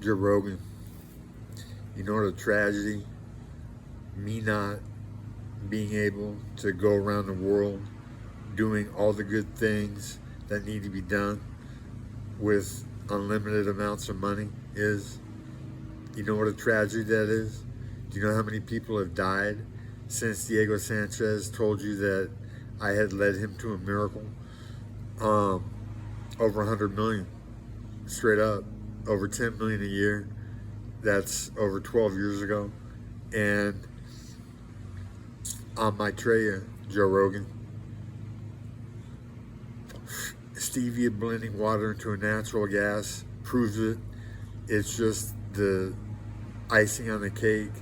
Joe Rogan, you know what a tragedy? Me not being able to go around the world doing all the good things that need to be done with unlimited amounts of money is. You know what a tragedy that is? Do you know how many people have died since Diego Sanchez told you that I had led him to a miracle? Over 100 million, straight up. Over 10 million a year. That's over 12 years ago. And on my tray, Joe Rogan, stevia blending water into a natural gas proves it. It's just the icing on the cake,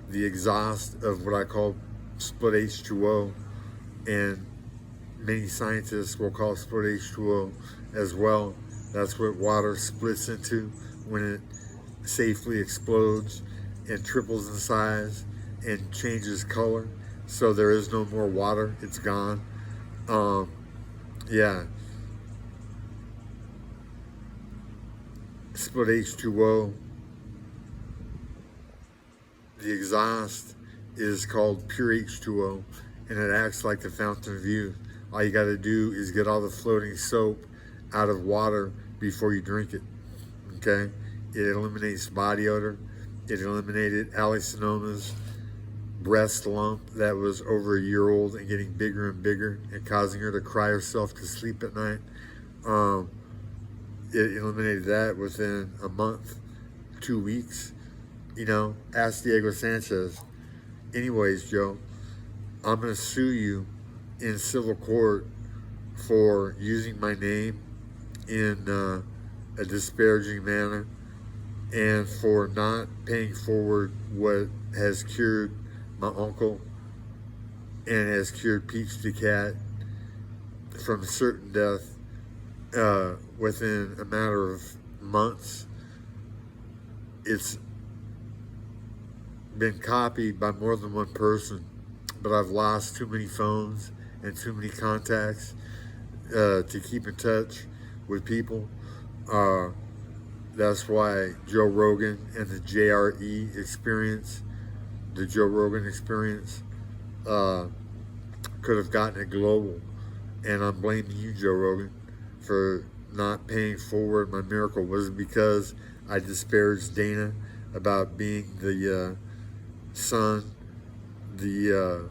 the exhaust of what I call split H2O, and many scientists will call split H2O as well. That's what water splits into when it safely explodes and triples in size and changes color. So there is no more water, it's gone. Yeah. Split H2O, the exhaust is called pure H2O, and it acts like the fountain of youth. All you got to do is get all the floating soap out of water before you drink it, okay? It eliminates body odor. It eliminated Allison's breast lump that was over a year old and getting bigger and bigger and causing her to cry herself to sleep at night. It eliminated that within a month, 2 weeks. You know, ask Diego Sanchez. Anyways, Joe, I'm going to sue you in civil court for using my name in a disparaging manner and for not paying forward what has cured my uncle and has cured Peach the cat from certain death within a matter of months. It's been copied by more than one person, but I've lost too many phones and too many contacts to keep in touch with people. That's why Joe Rogan and the JRE experience, the Joe Rogan experience, could have gotten it global. And I'm blaming you, Joe Rogan, for not paying forward my miracle. Was it because I disparaged Dana about being the son, the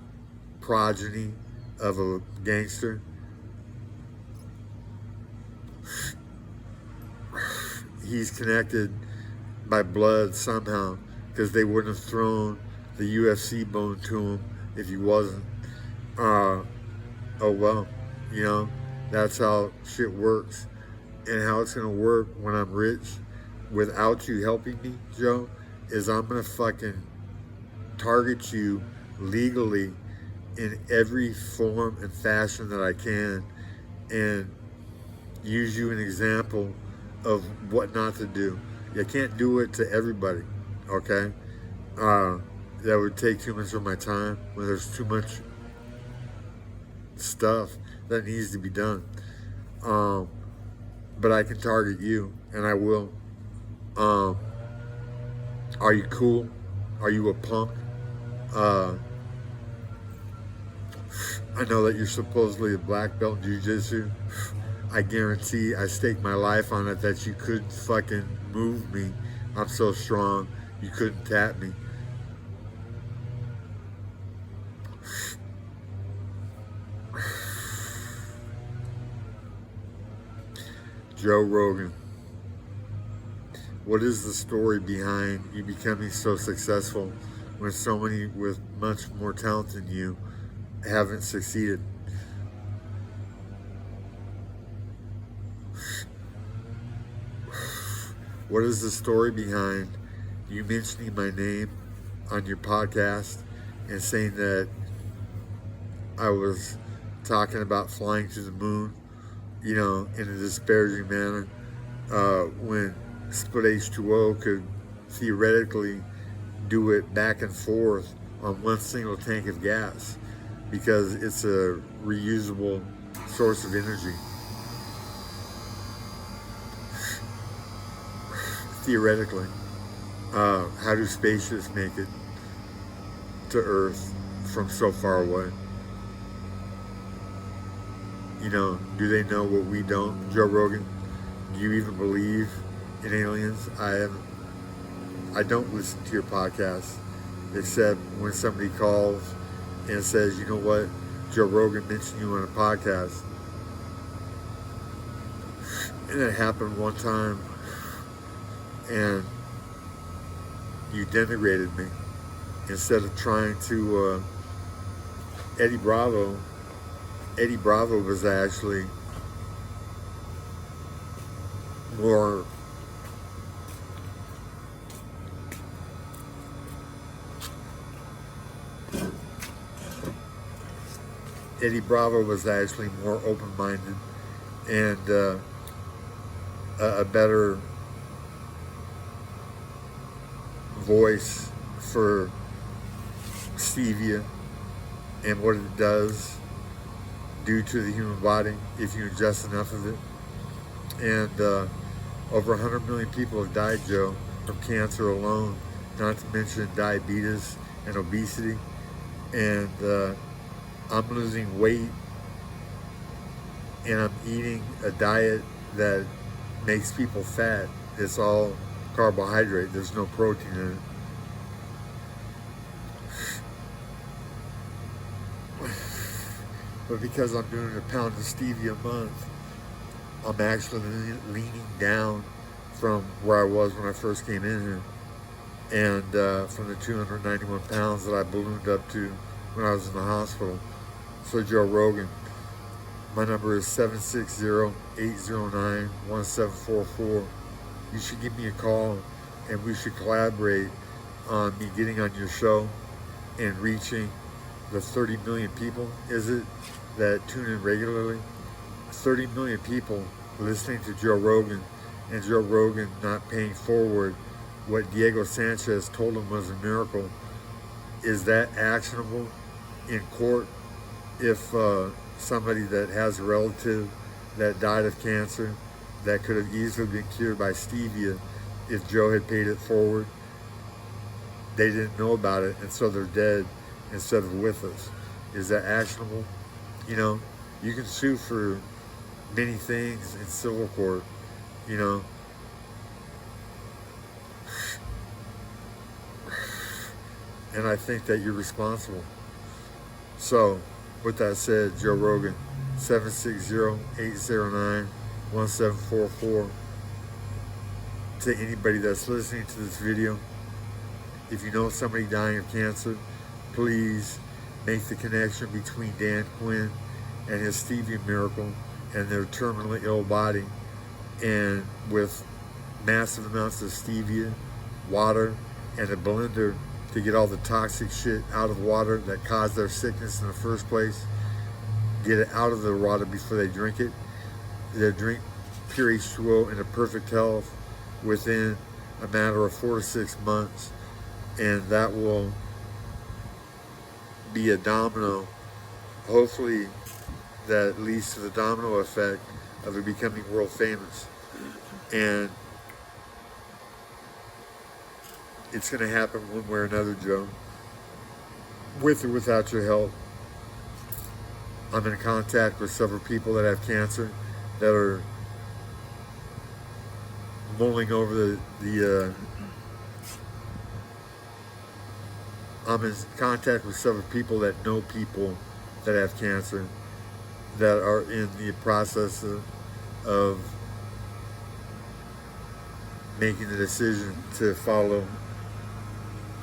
progeny of a gangster? He's connected by blood somehow, because they wouldn't have thrown the UFC bone to him if he wasn't. Oh well, you know, that's how shit works. And how it's gonna work when I'm rich without you helping me, Joe, is I'm gonna fucking target you legally in every form and fashion that I can and use you an example of what not to do. You can't do it to everybody, okay? That would take too much of my time when there's too much stuff that needs to be done. But I can target you, and I will. Are you cool? Are you a punk? I know that you're supposedly a black belt in jiu-jitsu. I guarantee, I stake my life on it, that you couldn't fucking move me. I'm so strong, you couldn't tap me. Joe Rogan, what is the story behind you becoming so successful when so many with much more talent than you haven't succeeded? What is the story behind you mentioning my name on your podcast and saying that I was talking about flying to the moon, you know, in a disparaging manner, when split H2O could theoretically do it back and forth on one single tank of gas because it's a reusable source of energy. Theoretically. How do spaceships make it to Earth from so far away? You know, do they know what we don't? Joe Rogan, do you even believe in aliens? I don't listen to your podcast except when somebody calls and says, you know what, Joe Rogan mentioned you on a podcast. And it happened one time, and you denigrated me instead of trying to. Eddie Bravo was actually more open-minded and a better voice for stevia and what it does do to the human body if you ingest enough of it. And over 100 million people have died, Joe, from cancer alone, not to mention diabetes and obesity. And I'm losing weight, and I'm eating a diet that makes people fat. It's all carbohydrate. There's no protein in it. But because I'm doing a pound of stevia a month, I'm actually leaning down from where I was when I first came in here. And from the 291 pounds that I ballooned up to when I was in the hospital. So Joe Rogan, my number is 760-809-1744. You should give me a call and we should collaborate on me getting on your show and reaching the 30 million people, is it, that tune in regularly? 30 million people listening to Joe Rogan, and Joe Rogan not paying forward what Diego Sanchez told him was a miracle. Is that actionable in court if somebody that has a relative that died of cancer that could have easily been cured by stevia, if Joe had paid it forward, they didn't know about it and so they're dead instead of with us? Is that actionable? You know, you can sue for many things in civil court, you know. And I think that you're responsible. So, with that said, Joe Rogan, 760-809-1744. To anybody that's listening to this video, if you know somebody dying of cancer, please make the connection between Dan Quinn and his stevia miracle and their terminally ill body. And with massive amounts of stevia, water, and a blender to get all the toxic shit out of water that caused their sickness in the first place, get it out of the water before they drink it. They drink pure H2O in a perfect health within a matter of 4 to 6 months, and that will be a domino, hopefully that leads to the domino effect of it becoming world famous. And it's going to happen one way or another, Joe, with or without your help. I'm in contact with several people that have cancer that are mulling over I'm in contact with several people that know people that have cancer that are in the process of making the decision to follow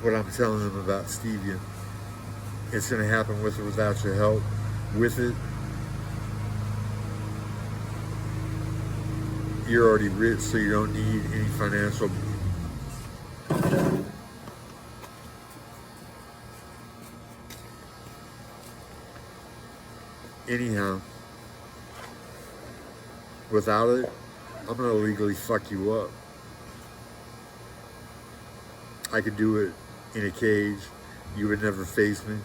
what I'm telling them about stevia. It's going to happen with or without your help. With it, you're already rich, so you don't need any financial. Anyhow, without it, I'm going to legally fuck you up. I could do it in a cage. You would never face me.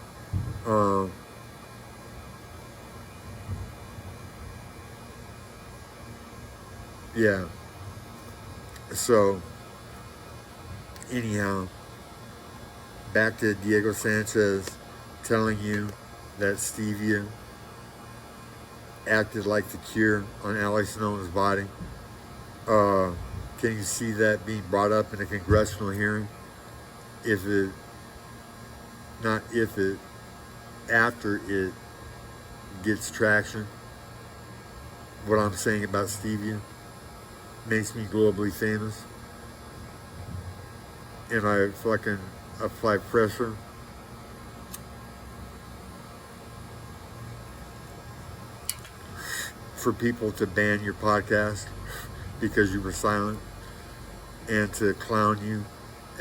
Yeah. So, Anyhow, back to Diego Sanchez telling you that stevia acted like the cure on Alex Jones' body. Can you see that being brought up in a congressional hearing? If it, not if it, after it gets traction. What I'm saying about stevia makes me globally famous. And I fucking apply pressure for people to ban your podcast because you were silent, and to clown you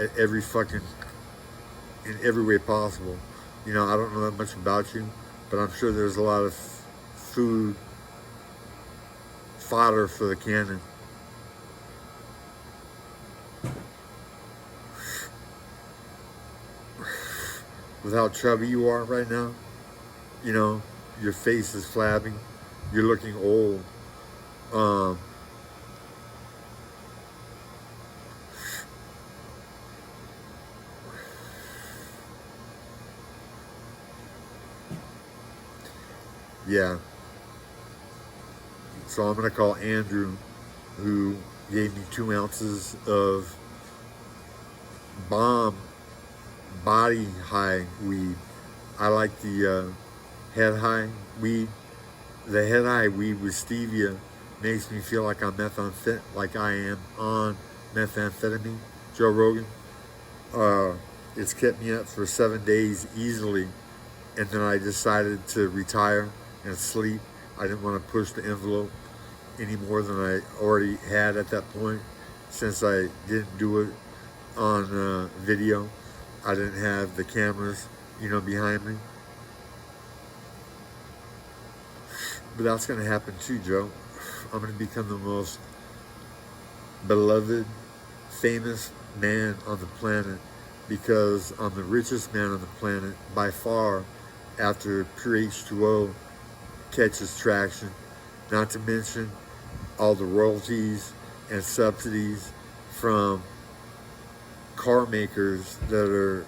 at every fucking, in every way possible. You know, I don't know that much about you, but I'm sure there's a lot of food fodder for the cannon. With how chubby you are right now, you know, your face is flabby, you're looking old. Yeah. So I'm going to call Andrew, who gave me 2 ounces of bomb body high weed. I like the head high weed. The head high weed with stevia makes me feel like like I am on methamphetamine. Joe Rogan. It's kept me up for 7 days easily, and then I decided to retire and sleep. I didn't want to push the envelope any more than I already had at that point, since I didn't do it on video. I didn't have the cameras, you know, behind me. But that's going to happen too, Joe. I'm going to become the most beloved, famous man on the planet, because I'm the richest man on the planet by far after pure H2O catches traction. Not to mention all the royalties and subsidies from car makers that are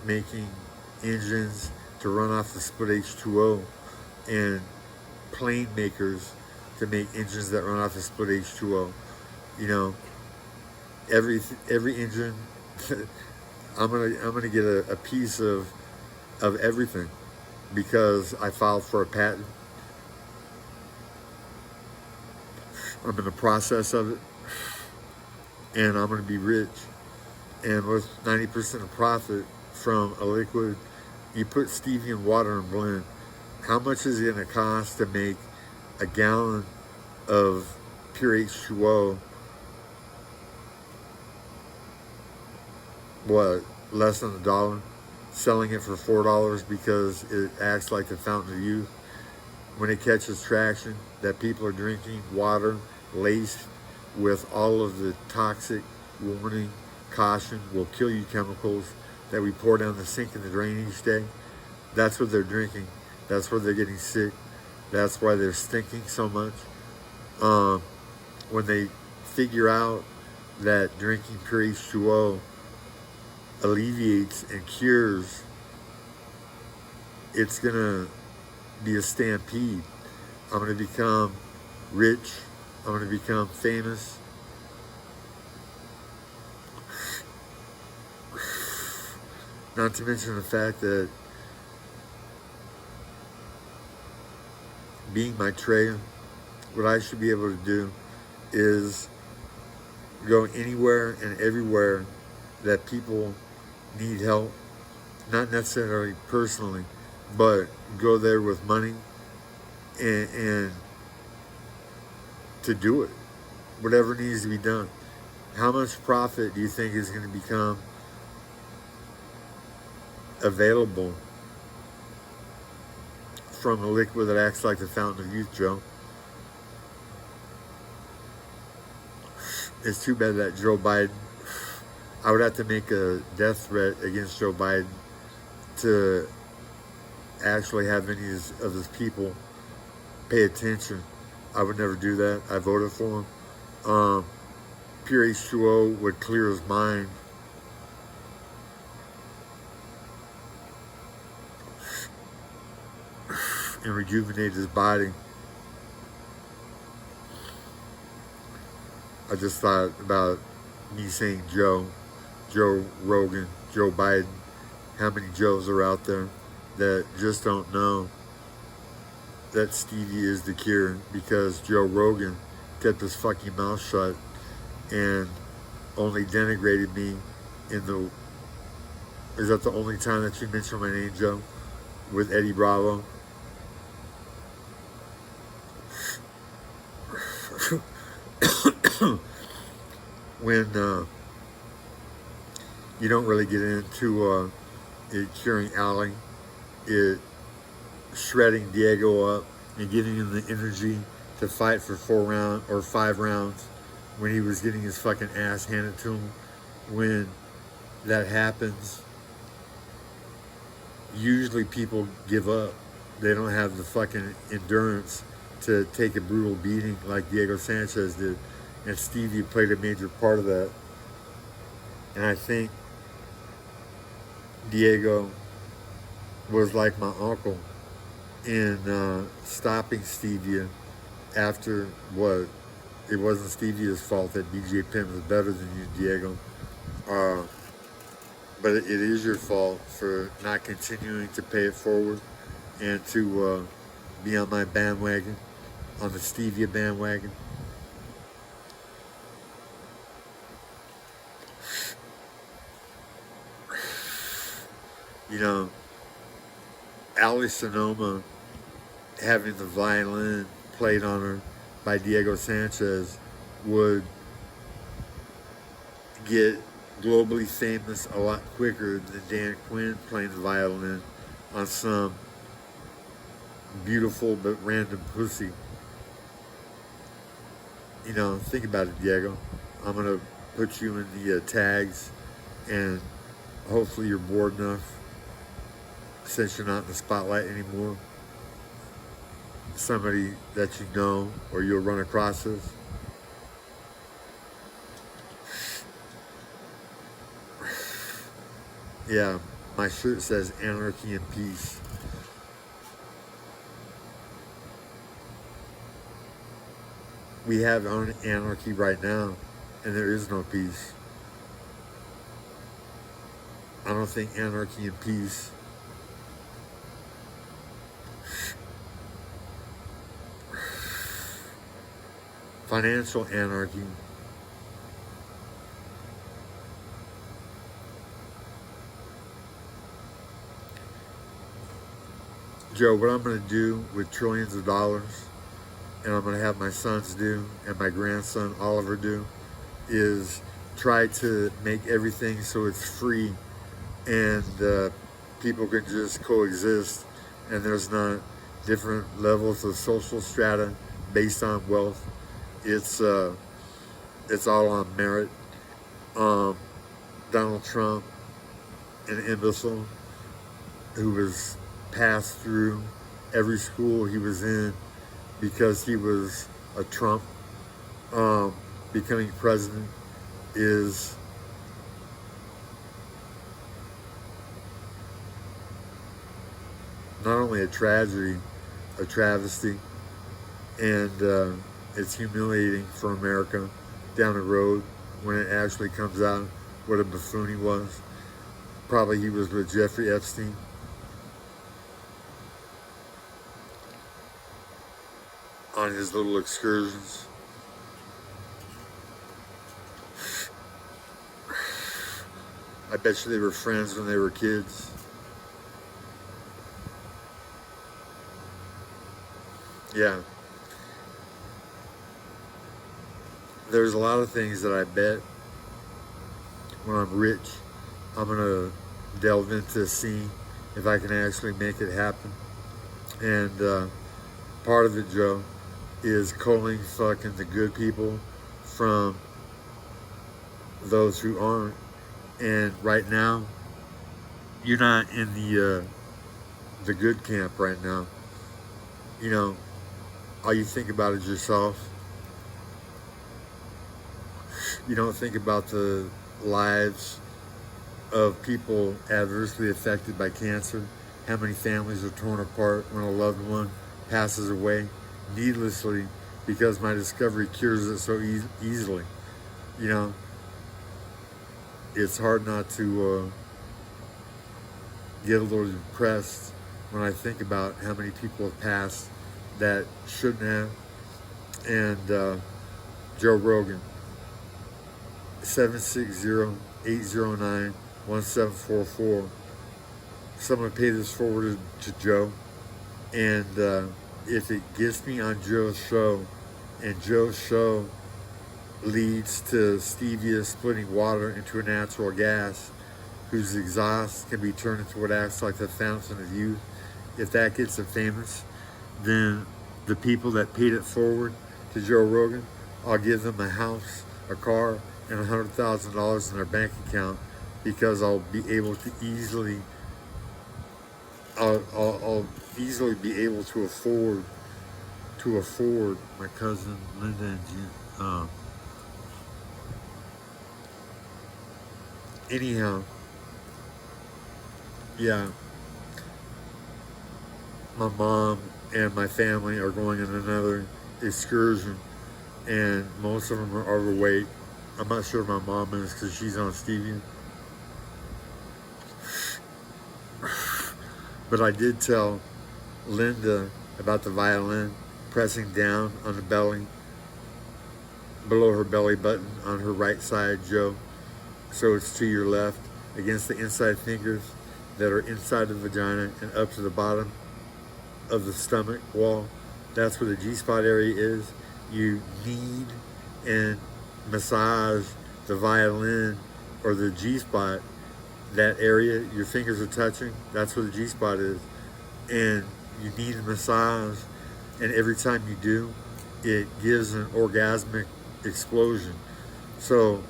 making engines to run off the split H2O, and plane makers to make engines that run off the split H2O. You know, every engine. I'm gonna get a piece of everything, because I filed for a patent. I'm in the process of it, and I'm gonna be rich. And with 90% of profit from a liquid, you put stevia in water and blend. How much is it gonna cost to make a gallon of pure H2O? What, less than $1? Selling it for $4 because it acts like the fountain of youth. When it catches traction, that people are drinking water laced with all of the toxic warning, caution, will kill you chemicals that we pour down the sink in the drain each day. That's what they're drinking. That's where they're getting sick. That's why they're stinking so much. When they figure out that drinking pure H2O alleviates and cures, it's gonna be a stampede. I'm gonna become rich. I'm gonna become famous. Not to mention the fact that being Maitreya, what I should be able to do is go anywhere and everywhere that people need help, not necessarily personally, but go there with money and to do it, whatever needs to be done. How much profit do you think is going to become available from a liquid that acts like the fountain of youth, Joe? It's too bad that Joe Biden, I would have to make a death threat against Joe Biden to actually have any of his people pay attention. I would never do that. I voted for him. Pure H2O would clear his mind and rejuvenate his body. I just thought about me saying Joe Rogan, Joe Biden. How many Joes are out there that just don't know that stevia is the cure because Joe Rogan kept his fucking mouth shut and only denigrated me in the... Is that the only time that you mentioned my name, Joe? With Eddie Bravo? When you don't really get into it curing Ali, it shredding Diego up and giving him the energy to fight for 5 rounds when he was getting his fucking ass handed to him. When that happens, usually people give up. They don't have the fucking endurance to take a brutal beating like Diego Sanchez did. And stevia played a major part of that. And I think Diego was like my uncle in stopping stevia after what? It wasn't stevia's fault that BJ Penn was better than you, Diego. But it is your fault for not continuing to pay it forward and to be on my bandwagon, on the stevia bandwagon. You know, Ali Sonoma having the violin played on her by Diego Sanchez would get globally famous a lot quicker than Dan Quinn playing the violin on some beautiful but random pussy. You know, think about it, Diego. I'm gonna put you in the tags, and hopefully you're bored enough, since you're not in the spotlight anymore, somebody that you know or you'll run across this. Yeah, my shirt says anarchy and peace. We have anarchy right now, and there is no peace. I don't think anarchy and peace financial anarchy. Joe, what I'm going to do with trillions of dollars, and I'm going to have my sons do, and my grandson Oliver do, is try to make everything so it's free and people can just coexist, and there's not different levels of social strata based on wealth. It's all on merit. Donald Trump, an imbecile who was passed through every school he was in because he was a Trump, becoming president is not only a tragedy, a travesty, and it's humiliating for America down the road when it actually comes out what a buffoon he was. Probably he was with Jeffrey Epstein. On his little excursions. I bet you they were friends when they were kids. Yeah. There's a lot of things that I bet when I'm rich, I'm going to delve into seeing if I can actually make it happen. And part of it, Joe, is culling fucking the good people from those who aren't. And right now, you're not in the good camp right now. You know, all you think about is yourself. You don't think about the lives of people adversely affected by cancer, how many families are torn apart when a loved one passes away needlessly because my discovery cures it so easily. You know, it's hard not to get a little depressed when I think about how many people have passed that shouldn't have. And Joe Rogan, 760-809-1744. Someone pay this forward to Joe. And if it gets me on Joe's show, and Joe's show leads to stevia splitting water into a natural gas, whose exhaust can be turned into what acts like the fountain of youth, if that gets it famous, then the people that paid it forward to Joe Rogan, I'll give them a house, a car, and $100,000 in their bank account, because I'll be able to easily, I'll easily be able to afford my cousin Linda and Jim. Anyhow, yeah, my mom and my family are going on another excursion, and most of them are overweight. I'm not sure my mom is because she's on stevia. But I did tell Linda about the violin pressing down on the belly, below her belly button on her right side, Joe. So it's to your left, against the inside fingers that are inside the vagina and up to the bottom of the stomach wall. That's where the G-spot area is. You knead and massage the violin or the G-spot, that area your fingers are touching, that's where the G-spot is. And you need a massage, and every time you do, it gives an orgasmic explosion. So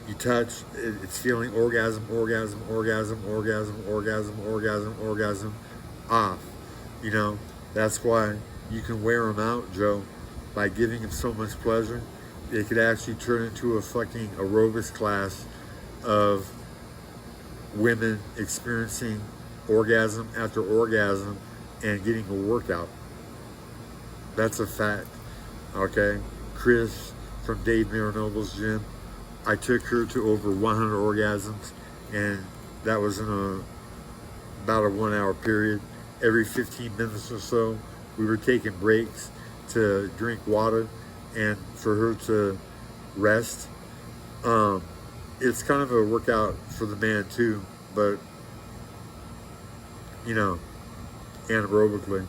you touch, it's feeling orgasm, orgasm, orgasm, orgasm, orgasm, orgasm, orgasm, off. You know, that's why you can wear them out, Joe, by giving them so much pleasure. It could actually turn into a fucking aerobics class of women experiencing orgasm after orgasm and getting a workout. That's a fact, okay? Chris from Dave Marinoble's gym, I took her to over 100 orgasms, and that was in about a 1 hour period. Every 15 minutes or so, we were taking breaks to drink water and for her to rest. It's kind of a workout for the man too, but you know, anaerobically.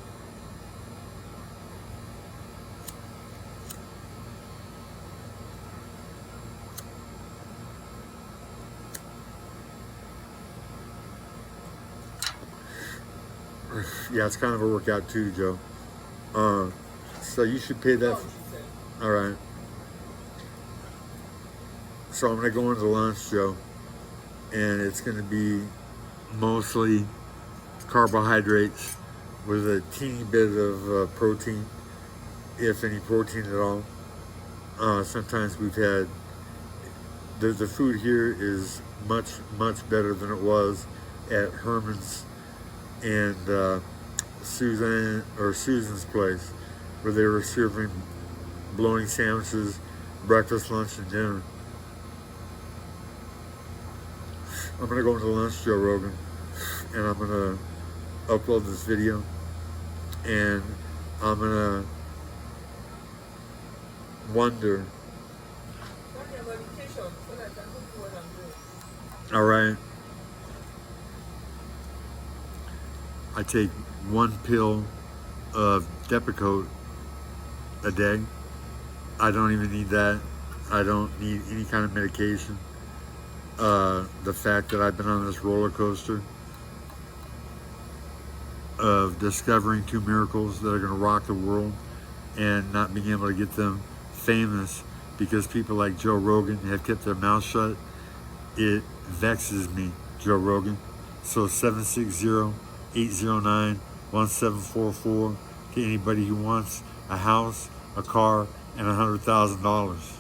Yeah, it's kind of a workout too, Joe. So you should pay that. All right. So I'm gonna go into lunch, Joe, and it's gonna be mostly carbohydrates with a teeny bit of protein, if any protein at all. Sometimes we've had the food here is much better than it was at Herman's and Susan's place, where they were serving bologna sandwiches, breakfast, lunch, and dinner. I'm gonna go into lunch, Joe Rogan, and I'm gonna upload this video, and I'm gonna wonder. All right. I take 1 pill of Depakote a day. I don't even need that. I don't need any kind of medication. The fact that I've been on this roller coaster of discovering 2 miracles that are going to rock the world and not being able to get them famous because people like Joe Rogan have kept their mouth shut, it vexes me, Joe Rogan. So 760-809-1744 to anybody who wants a house, a car, and $100,000.